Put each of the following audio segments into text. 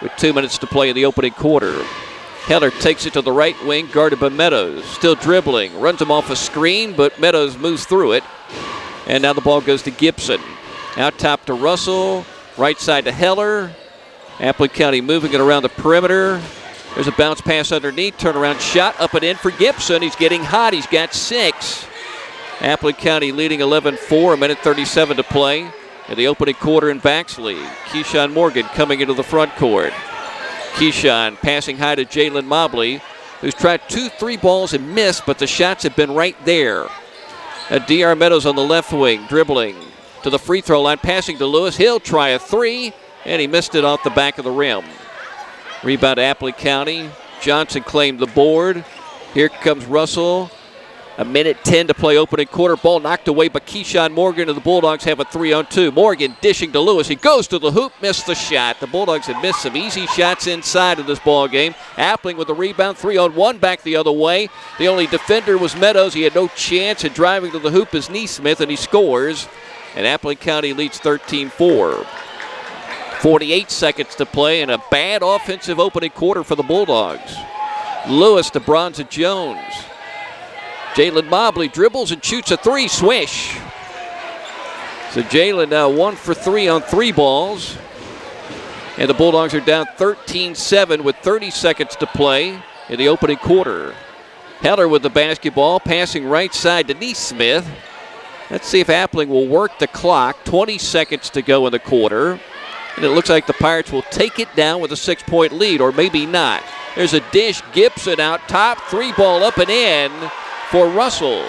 with 2 minutes to play in the opening quarter. Heller takes it to the right wing, guarded by Meadows. Still dribbling, runs him off a screen, but Meadows moves through it. And now the ball goes to Gibson. Out top to Russell, right side to Heller. Appling County moving it around the perimeter. There's a bounce pass underneath, turnaround shot, up and in for Gibson. He's getting hot, he's got 6. Appling County leading 11-4, a minute 37 to play in the opening quarter in Baxley. Keyshawn Morgan coming into the front court. Keyshawn passing high to Jalen Mobley, who's tried 2 3 balls and missed, but the shots have been right there. D.R. Meadows on the left wing, dribbling to the free throw line, passing to Lewis. He'll try a 3, and he missed it off the back of the rim. Rebound to Appling County. Johnson claimed the board. Here comes Russell. A minute 10 to play opening quarter. Ball knocked away by Keyshawn Morgan, and the Bulldogs have a 3-on-2. Morgan dishing to Lewis. He goes to the hoop, missed the shot. The Bulldogs have missed some easy shots inside of this ball game. Appling with the rebound, 3-on-1 back the other way. The only defender was Meadows. He had no chance, and driving to the hoop is Neesmith, and he scores. And Appling County leads 13-4. 48 seconds to play, and a bad offensive opening quarter for the Bulldogs. Lewis to Bronza Jones. Jalen Mobley dribbles and shoots a 3, swish. So Jalen now 1 for 3 on 3 balls. And the Bulldogs are down 13-7 with 30 seconds to play in the opening quarter. Heller with the basketball, passing right side to Neesmith. Let's see if Appling will work the clock. 20 seconds to go in the quarter. And it looks like the Pirates will take it down with a 6-point lead, or maybe not. There's a dish, Gibson out top, 3 ball up and in for Russell.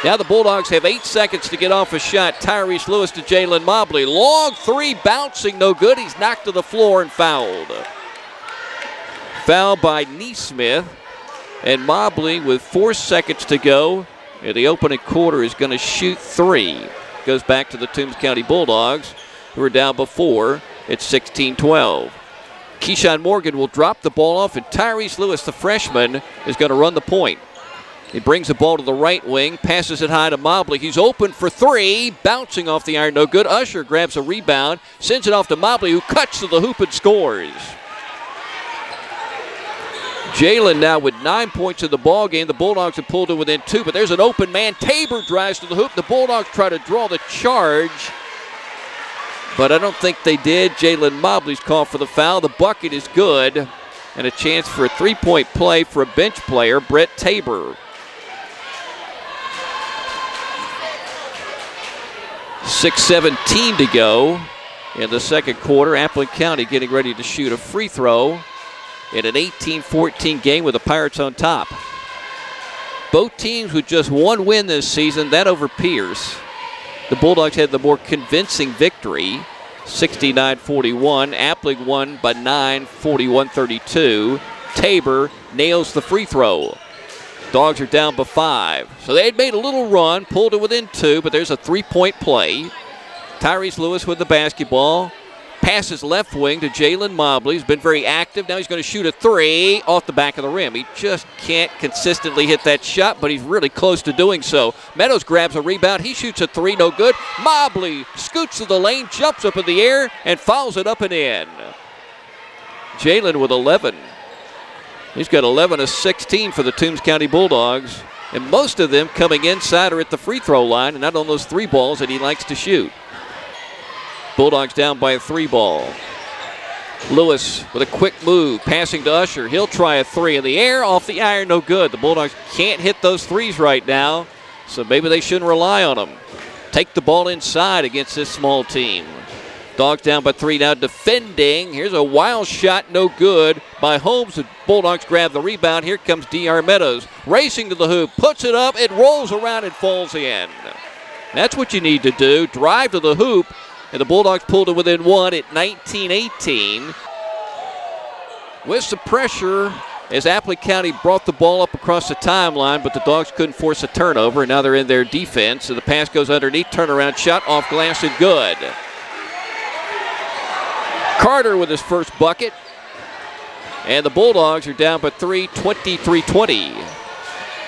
Now the Bulldogs have 8 seconds to get off a shot. Tyrese Lewis to Jalen Mobley. Long 3, bouncing, no good. He's knocked to the floor and fouled. Foul by Neesmith. And Mobley, with 4 seconds to go in the opening quarter, is going to shoot 3. Goes back to the Toombs County Bulldogs, who are down before. It's 16-12. Keyshawn Morgan will drop the ball off, and Tyrese Lewis, the freshman, is going to run the point. He brings the ball to the right wing, passes it high to Mobley. He's open for 3, bouncing off the iron, no good. Usher grabs a rebound, sends it off to Mobley, who cuts to the hoop and scores. Jalen now with 9 points in the ball game. The Bulldogs have pulled it within 2, but there's an open man. Tabor drives to the hoop. The Bulldogs try to draw the charge, but I don't think they did. Jalen Mobley's called for the foul. The bucket is good, and a chance for a 3-point play for a bench player, Brett Tabor. 6:17 to go in the second quarter. Appling County getting ready to shoot a free throw in an 18-14 game with the Pirates on top. Both teams with just 1 win this season, that over Pierce. The Bulldogs had the more convincing victory, 69-41. Appling won by 9, 41-32. Tabor nails the free throw. Dogs are down by 5. So they had made a little run, pulled it within 2, but there's a 3-point play. Tyrese Lewis with the basketball. Passes left wing to Jalen Mobley. He's been very active. Now he's going to shoot a 3 off the back of the rim. He just can't consistently hit that shot, but he's really close to doing so. Meadows grabs a rebound. He shoots a 3, no good. Mobley scoots to the lane, jumps up in the air, and fouls it up and in. Jalen with 11. He's got 11 of 16 for the Toombs County Bulldogs, and most of them coming inside or at the free throw line, and not on those 3 balls that he likes to shoot. Bulldogs down by a 3 ball. Lewis with a quick move, passing to Usher. He'll try a 3 in the air, off the iron, no good. The Bulldogs can't hit those 3s right now, so maybe they shouldn't rely on them. Take the ball inside against this small team. Dogs down by 3 now, defending. Here's a wild shot, no good by Holmes. The Bulldogs grab the rebound. Here comes D.R. Meadows, racing to the hoop, puts it up, it rolls around and falls in. That's what you need to do, drive to the hoop, and the Bulldogs pulled it within 1 at 19-18. With some pressure as Appling County brought the ball up across the timeline, but the Dogs couldn't force a turnover, and now they're in their defense, and the pass goes underneath, turnaround shot, off glass and good. Carter with his first bucket. And the Bulldogs are down by 3, 23-20.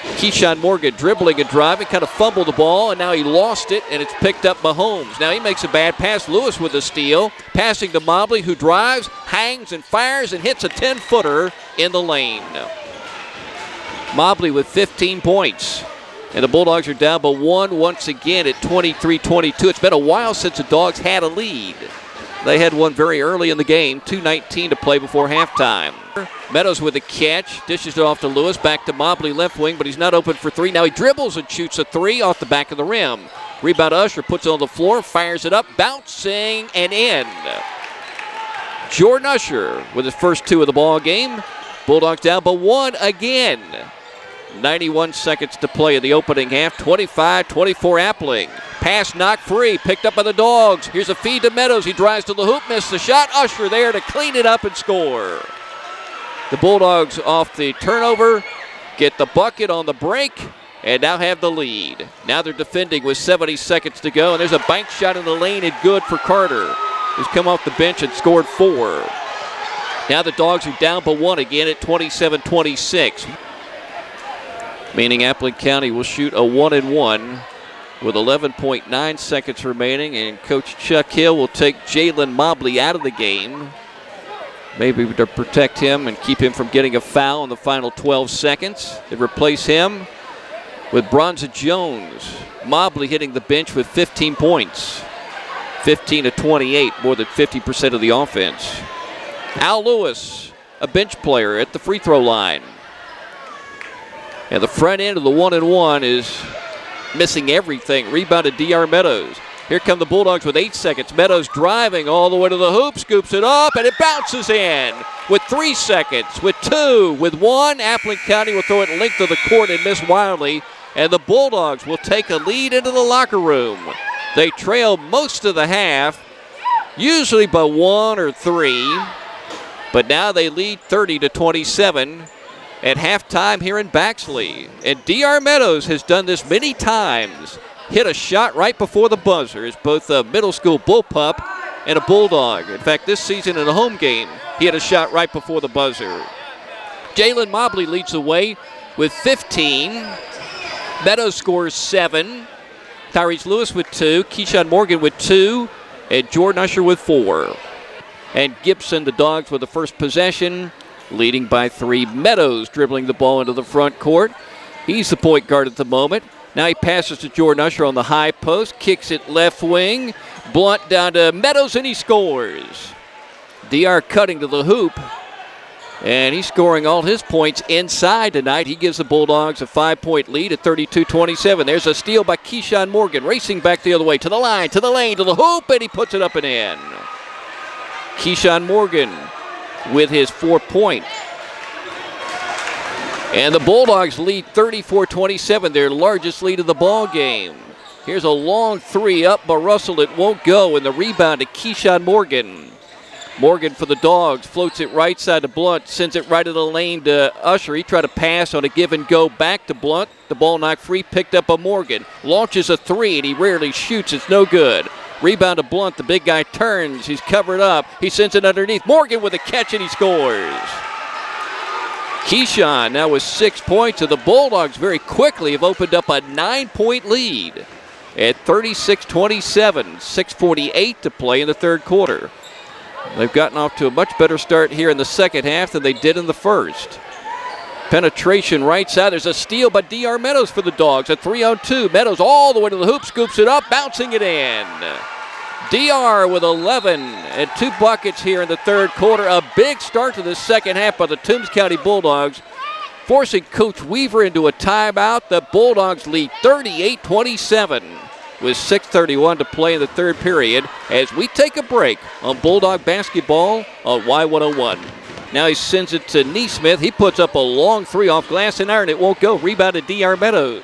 Keyshawn Morgan dribbling and driving, kind of fumbled the ball, and now he lost it, and it's picked up by Holmes. Now he makes a bad pass. Lewis with a steal, passing to Mobley, who drives, hangs, and fires, and hits a 10-footer in the lane. Mobley with 15 points. And the Bulldogs are down by one once again at 23-22. It's been a while since the Dogs had a lead. They had one very early in the game, 2:19 to play before halftime. Meadows with a catch, dishes it off to Lewis, back to Mobley, left wing, but he's not open for three. Now he dribbles and shoots a three off the back of the rim. Rebound Usher, puts it on the floor, fires it up, bouncing and in. Jordan Usher with his first two of the ball game. Bulldogs down by one again. 91 seconds to play in the opening half. 25-24 Appling. Pass knocked free, picked up by the Dogs. Here's a feed to Meadows. He drives to the hoop, missed the shot. Usher there to clean it up and score. The Bulldogs off the turnover, get the bucket on the break, and now have the lead. Now they're defending with 70 seconds to go, and there's a bank shot in the lane and good for Carter, who's come off the bench and scored 4. Now the Dogs are down by one again at 27-26. Meaning Appling County will shoot a 1-and-1 with 11.9 seconds remaining, and Coach Chuck Hill will take Jalen Mobley out of the game, maybe to protect him and keep him from getting a foul in the final 12 seconds. They replace him with Bronza Jones. Mobley hitting the bench with 15 points, 15-28, more than 50% of the offense. Al Lewis, a bench player at the free throw line. And the front end of the 1-and-1 is missing everything. Rebounded D.R. Meadows. Here come the Bulldogs with 8 seconds. Meadows driving all the way to the hoop, scoops it up, and it bounces in with 3 seconds, with 2, with 1. Appling County will throw it length of the court and miss wildly, and the Bulldogs will take a lead into the locker room. They trail most of the half, usually by 1 or 3, but now they lead 30-27. At halftime here in Baxley. And D.R. Meadows has done this many times. Hit a shot right before the buzzer as both a middle school bullpup and a Bulldog. In fact, this season in a home game, he had a shot right before the buzzer. Jalen Mobley leads the way with 15. Meadows scores 7. Tyrese Lewis with 2. Keyshawn Morgan with 2. And Jordan Usher with 4. And Gibson, the Dogs, with the first possession, leading by 3. Meadows dribbling the ball into the front court. He's the point guard at the moment. Now he passes to Jordan Usher on the high post, kicks it left wing. Blunt down to Meadows, and he scores. DR cutting to the hoop, and he's scoring all his points inside tonight. He gives the Bulldogs a 5-point lead at 32-27. There's a steal by Keyshawn Morgan, racing back the other way to the line, to the lane, to the hoop, and he puts it up and in. Keyshawn Morgan with his 4-point. And the Bulldogs lead 34-27, their largest lead of the ball game. Here's a long 3 up by Russell. It won't go, and the rebound to Keyshawn Morgan. Morgan for the Dogs, floats it right side to Blunt, sends it right to the lane to Usher. He tried to pass on a give and go back to Blunt. The ball knocked free, picked up by Morgan. Launches a 3, and he rarely shoots. It's no good. Rebound to Blunt. The big guy turns. He's covered up. He sends it underneath. Morgan with a catch, and he scores. Keyshawn now with 6 points, and the Bulldogs very quickly have opened up a 9-point lead at 36-27. 6:48 to play in the third quarter. They've gotten off to a much better start here in the second half than they did in the first. Penetration right side. There's a steal by D.R. Meadows for the Dogs. A 3-on-2. Meadows all the way to the hoop, scoops it up, bouncing it in. D.R. with 11 and 2 buckets here in the third quarter. A big start to the second half by the Toombs County Bulldogs, forcing Coach Weaver into a timeout. The Bulldogs lead 38-27 with 6:31 to play in the third period as we take a break on Bulldog basketball on Y101. Now he sends it to Neesmith. He puts up a long 3 off glass and iron. It won't go. Rebounded D.R. Meadows.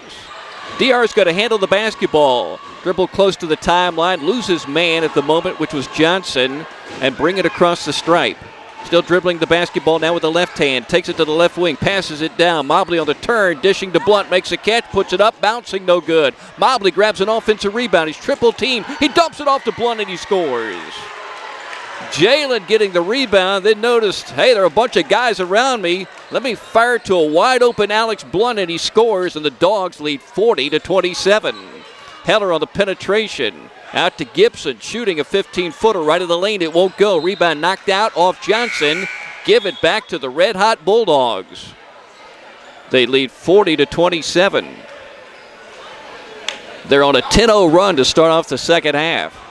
D.R.'s going to handle the basketball. Dribble close to the timeline. Loses man at the moment, which was Johnson, and bring it across the stripe. Still dribbling the basketball now with the left hand. Takes it to the left wing. Passes it down. Mobley on the turn. Dishing to Blunt. Makes a catch. Puts it up. Bouncing. No good. Mobley grabs an offensive rebound. He's triple teamed. He dumps it off to Blunt, and he scores. Jalen getting the rebound, then noticed, hey, there are a bunch of guys around me. Let me fire to a wide open Alex Blunt, and he scores, and the Dogs lead 40-27. Heller on the penetration. Out to Gibson, shooting a 15-footer right of the lane. It won't go. Rebound knocked out off Johnson. Give it back to the red-hot Bulldogs. They lead 40-27. They're on a 10-0 run to start off the second half.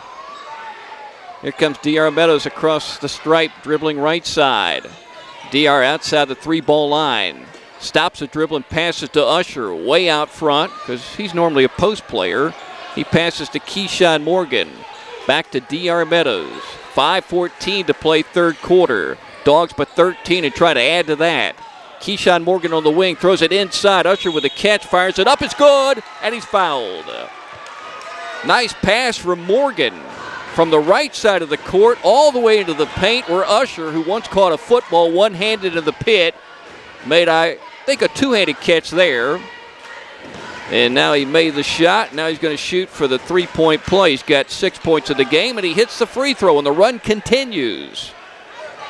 Here comes DR Meadows across the stripe, dribbling right side. DR outside the three-ball line. Stops the dribble and passes to Usher way out front because he's normally a post player. He passes to Keyshawn Morgan. Back to DR Meadows. 5:14 to play third quarter. Dogs by 13 and try to add to that. Keyshawn Morgan on the wing, throws it inside. Usher with a catch, fires it up. It's good, and he's fouled. Nice pass from Morgan from the right side of the court all the way into the paint where Usher, who once caught a football one-handed in the pit, made, I think, a two-handed catch there. And now he made the shot. Now he's going to shoot for the three-point play. He's got 6 points of the game, and he hits the free throw, and the run continues.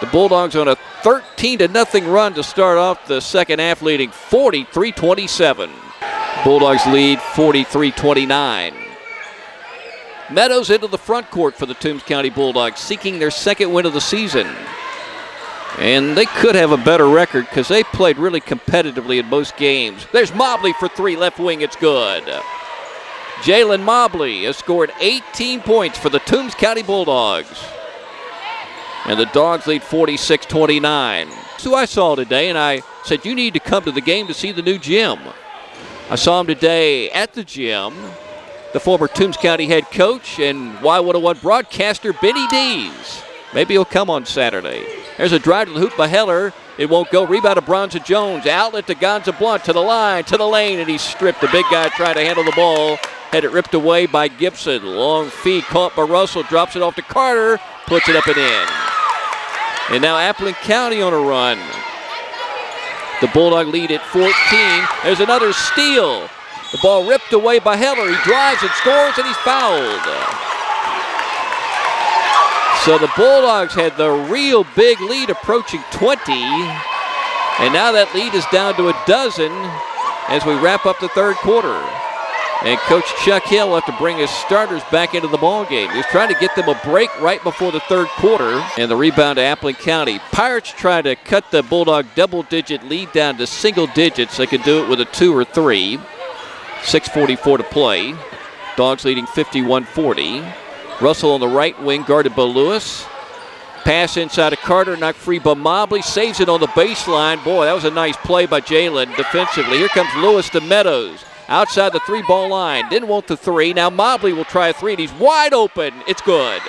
The Bulldogs on a 13-0 run to start off the second half, leading 43-27. Bulldogs lead 43-29. Meadows into the front court for the Toombs County Bulldogs, seeking their second win of the season. And they could have a better record because they played really competitively in most games. There's Mobley for three, left wing, it's good. Jalen Mobley has scored 18 points for the Toombs County Bulldogs. And the Dogs lead 46-29. So I saw today, and I said, you need to come to the game to see the new gym. I saw him today at the gym. The former Toombs County head coach and Y101 broadcaster, Benny Dees. Maybe he'll come on Saturday. There's a drive to the hoop by Heller. It won't go. Rebound to Bronza Jones. Outlet to Gonza Blunt, to the line, to the lane, and he's stripped. The big guy trying to handle the ball. Had it ripped away by Gibson. Long feed caught by Russell. Drops it off to Carter. Puts it up and in. And now Appleton County on a run. The Bulldog lead at 14. There's another steal. The ball ripped away by Heller. He drives and scores, and he's fouled. So the Bulldogs had the real big lead approaching 20. And now that lead is down to a dozen as we wrap up the third quarter. And Coach Chuck Hill will have to bring his starters back into the ballgame. He's trying to get them a break right before the third quarter. And the rebound to Appleton County. Pirates try to cut the Bulldog double-digit lead down to single digits. They could do it with a 2 or 3. 6:44 to play. Dogs leading 51-40. Russell on the right wing, guarded by Lewis. Pass inside of Carter, knocked free by Mobley. Saves it on the baseline. Boy, that was a nice play by Jalen defensively. Here comes Lewis to Meadows. Outside the three-ball line. Didn't want the three. Now Mobley will try a three, and he's wide open. It's good.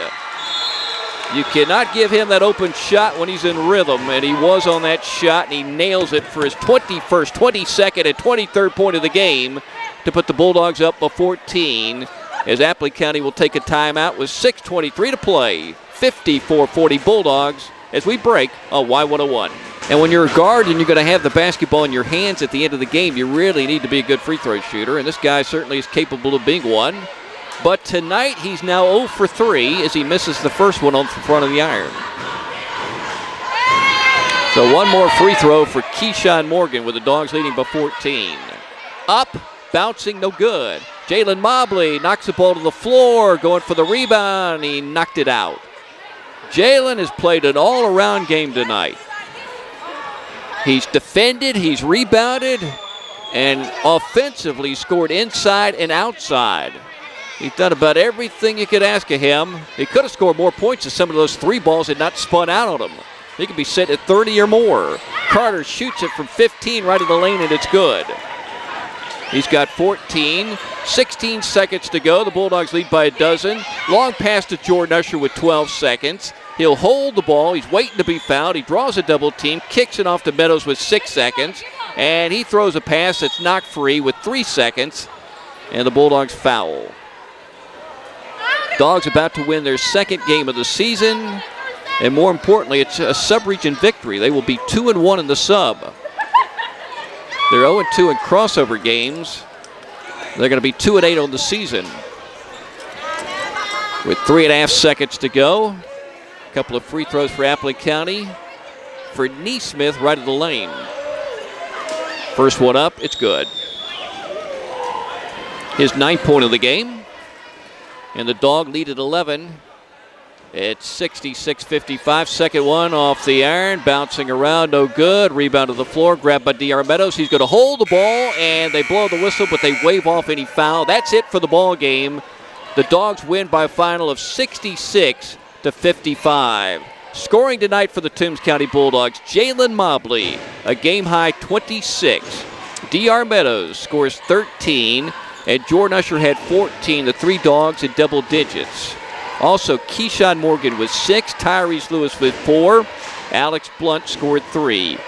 You cannot give him that open shot when he's in rhythm, and he was on that shot, and he nails it for his 21st, 22nd, and 23rd point of the game to put the Bulldogs up by 14. As Appleton County will take a timeout with 6:23 to play. 54-40 Bulldogs as we break on Y101. And when you're a guard and you're going to have the basketball in your hands at the end of the game, you really need to be a good free throw shooter, and this guy certainly is capable of being one. But tonight he's now 0 for 3 as he misses the first one on the front of the iron. So one more free throw for Keyshawn Morgan with the Dogs leading by 14. Up, bouncing, no good. Jalen Mobley knocks the ball to the floor, going for the rebound. He knocked it out. Jalen has played an all-around game tonight. He's defended, he's rebounded, and offensively scored inside and outside. He's done about everything you could ask of him. He could have scored more points if some of those three balls had not spun out on him. He could be set at 30 or more. Carter shoots it from 15 right in the lane, and it's good. He's got 14, 16 seconds to go. The Bulldogs lead by a dozen. Long pass to Jordan Usher with 12 seconds. He'll hold the ball. He's waiting to be fouled. He draws a double team, kicks it off to Meadows with 6 seconds, and he throws a pass that's knocked free with 3 seconds, and the Bulldogs foul. Dogs about to win their second game of the season, and more importantly, it's a sub-region victory. They will be 2-1 in the sub. They're 0-2 in crossover games. They're going to be 2-8 on the season. With 3.5 seconds to go, couple of free throws for Appling County. For Neesmith, right of the lane. First one up, it's good. His 9th point of the game. And the Dog lead at 11. It's 66-55. Second one off the iron. Bouncing around, no good. Rebound to the floor, grabbed by D.R. Meadows. He's going to hold the ball, and they blow the whistle, but they wave off any foul. That's it for the ball game. The Dogs win by a final of 66-55. Scoring tonight for the Toombs County Bulldogs, Jalen Mobley, a game-high 26. D.R. Meadows scores 13, and Jordan Usher had 14. The 3 Dogs in double digits. Also, Keyshawn Morgan with 6, Tyrese Lewis with 4, Alex Blunt scored 3.